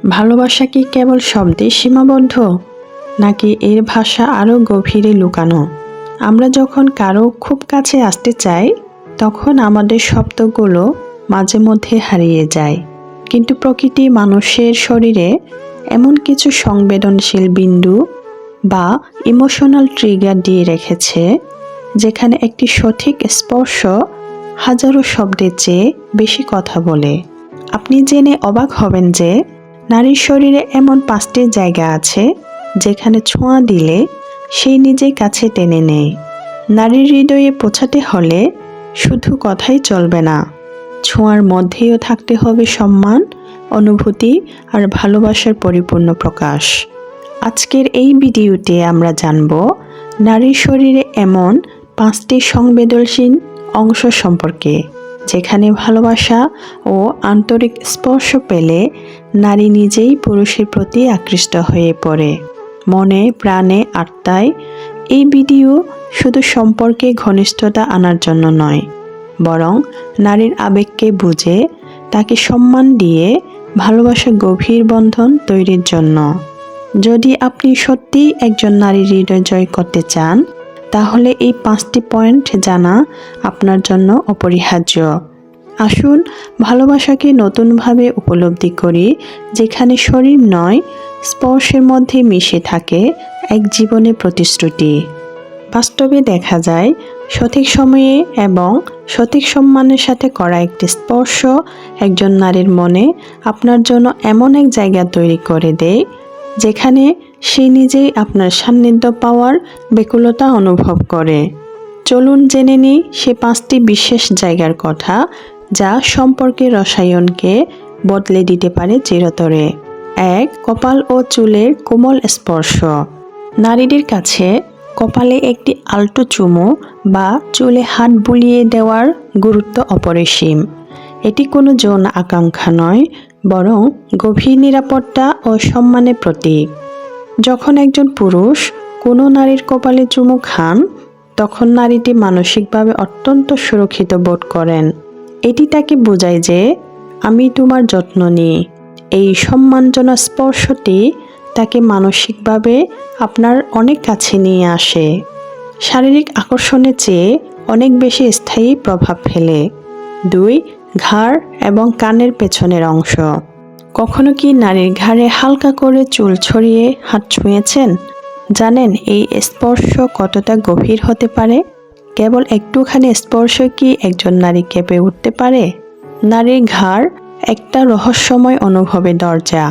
ভালোবাসা কি কেবল শব্দে সীমাবদ্ধ, নাকি এর ভাষা আরও গভীরে লুকানো? আমরা যখন কারো খুব কাছে আসতে চাই, তখন আমাদের শব্দগুলো মাঝে মধ্যে হারিয়ে যায়। কিন্তু প্রকৃতি মানুষের শরীরে এমন কিছু সংবেদনশীল বিন্দু বা ইমোশনাল ট্রিগার দিয়ে রেখেছে, যেখানে একটি সঠিক স্পর্শ হাজারো শব্দের চেয়ে বেশি কথা বলে। আপনি জেনে অবাক হবেন যে নারীর শরীরে এমন 5টি জায়গা আছে যেখানে ছোঁয়া দিলে সেই নিজেই কাছে টেনে নেয়। নারীর হৃদয়ে পৌঁছাতে হলে শুধু কথাই চলবে না, ছোঁয়ার মধ্যেও থাকতে হবে সম্মান, অনুভূতি আর ভালোবাসার পরিপূর্ণ প্রকাশ। আজকের এই ভিডিওতে আমরা জানব নারীর শরীরে এমন 5টি সংবেদনশীল অংশ সম্পর্কে, যেখানে ভালোবাসা ও আন্তরিক স্পর্শ পেলে নারী নিজেই পুরুষের প্রতি আকৃষ্ট হয়ে পড়ে, মনে প্রাণে আত্মায়। এই ভিডিও শুধু সম্পর্কে ঘনিষ্ঠতা আনার জন্য নয়, বরং নারীর আবেগকে বুঝে তাকে সম্মান দিয়ে ভালোবাসার গভীর বন্ধন তৈরির জন্য। যদি আপনি সত্যিই একজন নারীর হৃদয় জয় করতে চান, তাহলে এই 5টি পয়েন্ট জানা আপনার জন্য অপরিহার্য। আসুন ভালোবাসাকে নতুনভাবে উপলব্ধি করি, যেখানে শরীর নয়, স্পর্শের মধ্যে মিশে থাকে এক জীবনের প্রতিশ্রুতি। বাস্তবে দেখা যায়, সঠিক সময়ে এবং সঠিক সম্মানের সাথে করা একটি স্পর্শ একজন নারীর মনে আপনার জন্য এমন এক জায়গা তৈরি করে দেয়, যেখানে সে নিজেই আপনার সান্নিধ্য পাওয়ার ব্যাকুলতা অনুভব করে। চলুন জেনে নিই সে 5টি বিশেষ জায়গার কথা, যা সম্পর্কের রসায়নকে বদলে দিতে পারে চিরতরে। 1. কপাল ও চুলের কোমল স্পর্শ। নারীদের কাছে কপালে একটি আলতো চুমু বা চুলে হাত বুলিয়ে দেওয়ার গুরুত্ব অপরিসীম। এটি কোনো যৌন আকাঙ্ক্ষা নয়, বরং গভীর নিরাপত্তা ও সম্মানের প্রতীক। যখন একজন পুরুষ কোনো নারীর কপালে চুমু খান, তখন নারীটি মানসিকভাবে অত্যন্ত সুরক্ষিত বোধ করেন। এটি তাকে বোঝায় যে আমি তোমার যত্ন নিই। এই সম্মানজনক স্পর্শটি তাকে মানসিকভাবে আপনার অনেক কাছে নিয়ে আসে, শারীরিক আকর্ষণের চেয়ে অনেক বেশি স্থায়ী প্রভাব ফেলে। 2. ঘাড় এবং কানের পেছনের অংশ। কখনো কি নারীর ঘাড়ে হালকা করে চুল ছড়িয়ে হাত ছুঁয়েছেন? জানেন এই স্পর্শ কতটা গভীর হতে পারে? কেবল একটুখানি স্পর্শ কি একজন নারী কেঁপে উঠতে পারে? নারীর ঘাড় একটা রহস্যময় অনুভবের দরজা।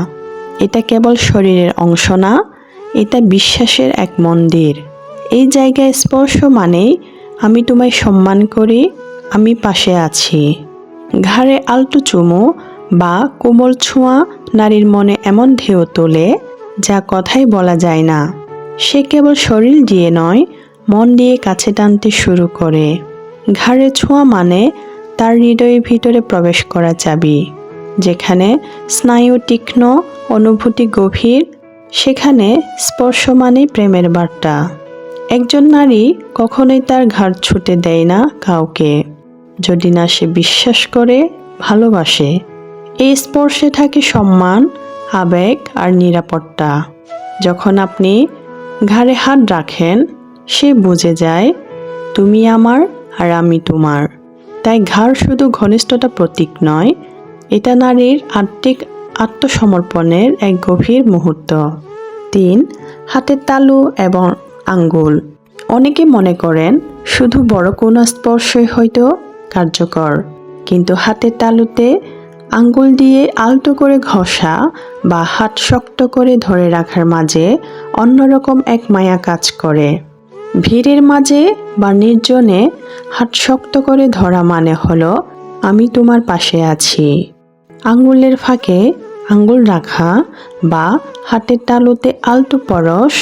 এটা কেবল শরীরের অংশ না, এটা বিশ্বাসের এক মন্দির। এই জায়গায় স্পর্শ মানেই আমি তোমায় সম্মান করি, আমি পাশে আছি। ঘাড়ে আলতো চুমু বা কোমল ছোঁয়া নারীর মনে এমন ঢেউ তোলে, যা কথাই বলা যায় না। সে কেবল শরীর দিয়ে নয়, মন দিয়ে কাছে টানতে শুরু করে। ঘাড়ে ছোঁয়া মানে তার হৃদয়ের ভিতরে প্রবেশ করা চাবি। যেখানে স্নায়ু তীক্ষ্ণ, অনুভূতি গভীর, সেখানে স্পর্শ মানেই প্রেমের বার্তা। একজন নারী কখনোই তার ঘাড় ছুঁতে দেয় না কাউকে, যদি না সে বিশ্বাস করে, ভালোবাসে। এই স্পর্শে থাকে সম্মান, আবেগ আর নিরাপত্তা। যখন আপনি ঘাড়ে হাত রাখেন, সে বুঝে যায় তুমি আমার আর আমি তোমার। তাই ঘাড় শুধু ঘনিষ্ঠতা প্রতীক নয়, এটা নারীর আত্মসমর্পণের এক গভীর মুহূর্ত। 3. হাতের তালু এবং আঙ্গুল। অনেকে মনে করেন শুধু বড় কোনো স্পর্শই হয়তো কার্যকর, কিন্তু হাতের তালুতে আঙ্গুল দিয়ে আলতো করে ঘষা বা হাত শক্ত করে ধরে রাখার মাঝে অন্যরকম এক মায়া কাজ করে। ভিড়ের মাঝে বা নির্জনে হাত শক্ত করে ধরা মানে হলো আমি তোমার পাশে আছি। আঙ্গুলের ফাঁকে আঙ্গুল রাখা বা হাতের তালুতে আলতো পরশ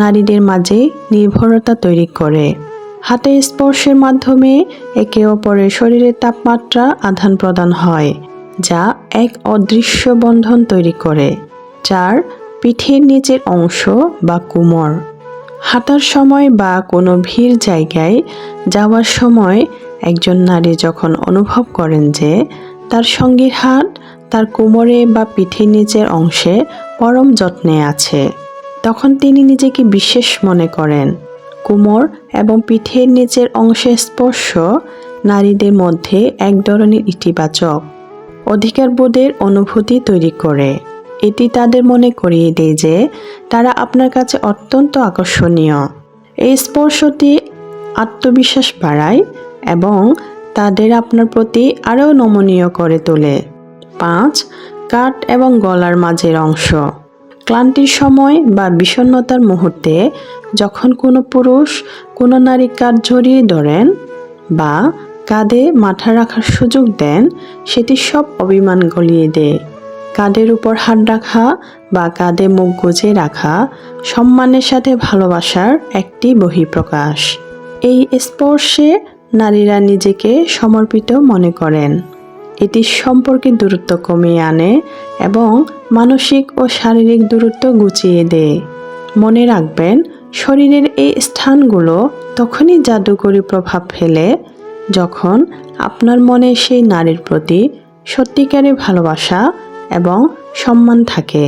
নারীদের মাঝে নির্ভরতা তৈরি করে। হাতের স্পর্শের মাধ্যমে একে অপরের শরীরের তাপমাত্রা আদান প্রদান হয়, যা এক অদৃশ্য বন্ধন তৈরি করে। 4. পিঠের নিচের অংশ বা কোমর। হাঁটার সময় বা কোনো ভিড় জায়গায় যাওয়ার সময় একজন নারী যখন অনুভব করেন যে তার সঙ্গীর হাত তার কোমরে বা পিঠের নিচের অংশে পরম যত্নে আছে, তখন তিনি নিজেকে বিশেষ মনে করেন। কোমর এবং পিঠের নিচের অংশের স্পর্শ নারীদের মধ্যে এক ধরনের ইতিবাচক অধিকারবোধের অনুভূতি তৈরি করে। এটি তাদের মনে করিয়ে দেয় যে তারা আপনার কাছে অত্যন্ত আকর্ষণীয়। এই স্পর্শটি আত্মবিশ্বাস বাড়ায় এবং তাদের আপনার প্রতি আরও নমনীয় করে তোলে। 5. কাঁধ এবং গলার মাঝের অংশ। ক্লান্তির সময় বা বিষণ্ণতার মুহূর্তে যখন কোনো পুরুষ কোনো নারীর কাঁধ জড়িয়ে ধরেন বা কাঁধে মাথা রাখার সুযোগ দেন, সেটি সব অভিমান গলিয়ে দেয়। কাঁধের উপর হাত রাখা বা কাঁধে মুখ গুজে রাখা সম্মানের সাথে ভালোবাসার একটি বহিঃপ্রকাশ। এই স্পর্শে নারীরা নিজেকে সমর্পিত মনে করেন। এটি সম্পর্কের দূরত্ব কমিয়ে আনে এবং মানসিক ও শারীরিক দূরত্ব ঘুচিয়ে দেয়। মনে রাখবেন, শরীরের এই স্থানগুলো তখনই জাদুকরী প্রভাব ফেলে যখন আপনার মনে সেই নারীর প্রতি সত্যিকারের ভালোবাসা এবং সম্মান থাকে।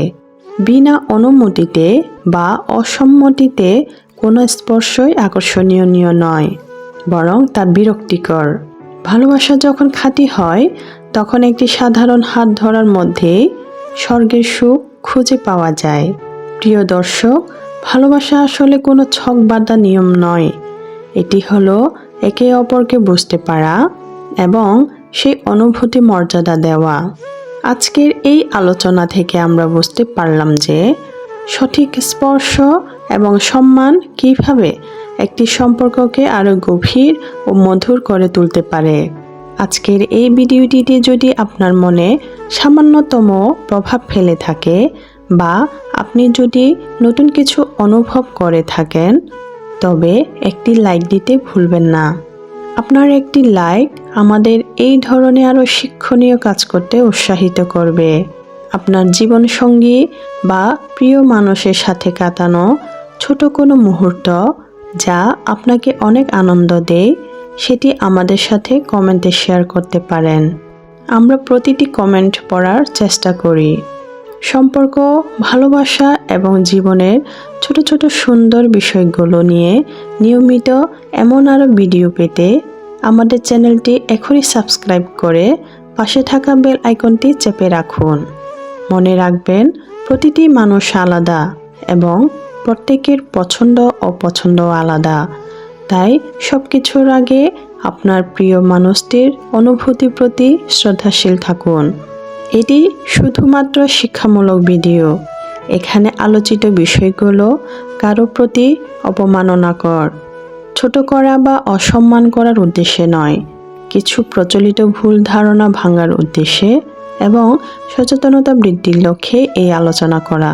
বিনা অনুমতিতে বা অসম্মতিতে কোনো স্পর্শই আকর্ষণীয় নয়, বরং তা বিরক্তিকর। ভালোবাসা যখন খাঁটি হয়, তখন একটি সাধারণ হাত ধরার মধ্যে স্বর্গের সুখ খুঁজে পাওয়া যায়। প্রিয় দর্শক, ভালোবাসা আসলে কোনো ছকবাঁধা নিয়ম নয়। এটি হলো একে অপরকে বুঝতে পারা এবং সেই অনুভূতি মর্যাদা দেওয়া। আজকের এই আলোচনা থেকে আমরা বুঝতে পারলাম যে সঠিক স্পর্শ এবং সম্মান কিভাবে একটি সম্পর্ককে আরও গভীর ও মধুর করে তুলতে পারে। আজকের এই ভিডিওটিতে যদি আপনার মনে সামান্যতম প্রভাব ফেলে থাকে বা আপনি যদি নতুন কিছু অনুভব করে থাকেন, তবে একটি লাইক দিতে ভুলবেন না। আপনার একটি লাইক আমাদের এই ধরনের আরও শিক্ষণীয় কাজ করতে উৎসাহিত করবে। আপনার জীবনসঙ্গী বা প্রিয় মানুষের সাথে কাটানো ছোট কোনো মুহূর্ত যা আপনাকে অনেক আনন্দ দেয়, সেটি আমাদের সাথে কমেন্টে শেয়ার করতে পারেন। আমরা প্রতিটি কমেন্ট পড়ার চেষ্টা করি। সম্পর্ক, ভালোবাসা এবং জীবনের ছোট ছোট সুন্দর বিষয়গুলো নিয়ে নিয়মিত এমন আরও ভিডিও পেতে আমাদের চ্যানেলটি এখনই সাবস্ক্রাইব করে পাশে থাকা বেল আইকনটি চেপে রাখুন। মনে রাখবেন, প্রতিটি মানুষ আলাদা এবং প্রত্যেকের পছন্দ অপছন্দ আলাদা। তাই সব কিছুর আগে আপনার প্রিয় মানুষটির অনুভূতির প্রতি শ্রদ্ধাশীল থাকুন। এটি শুধুমাত্র শিক্ষামূলক ভিডিও। এখানে আলোচিত বিষয়গুলো কারো প্রতি অপমাননাকর, ছোট করা বা অসম্মান করার উদ্দেশ্যে নয়, কিছু প্রচলিত ভুল ধারণা ভাঙার উদ্দেশ্যে এবং সচেতনতা বৃদ্ধির লক্ষ্যে এই আলোচনা করা।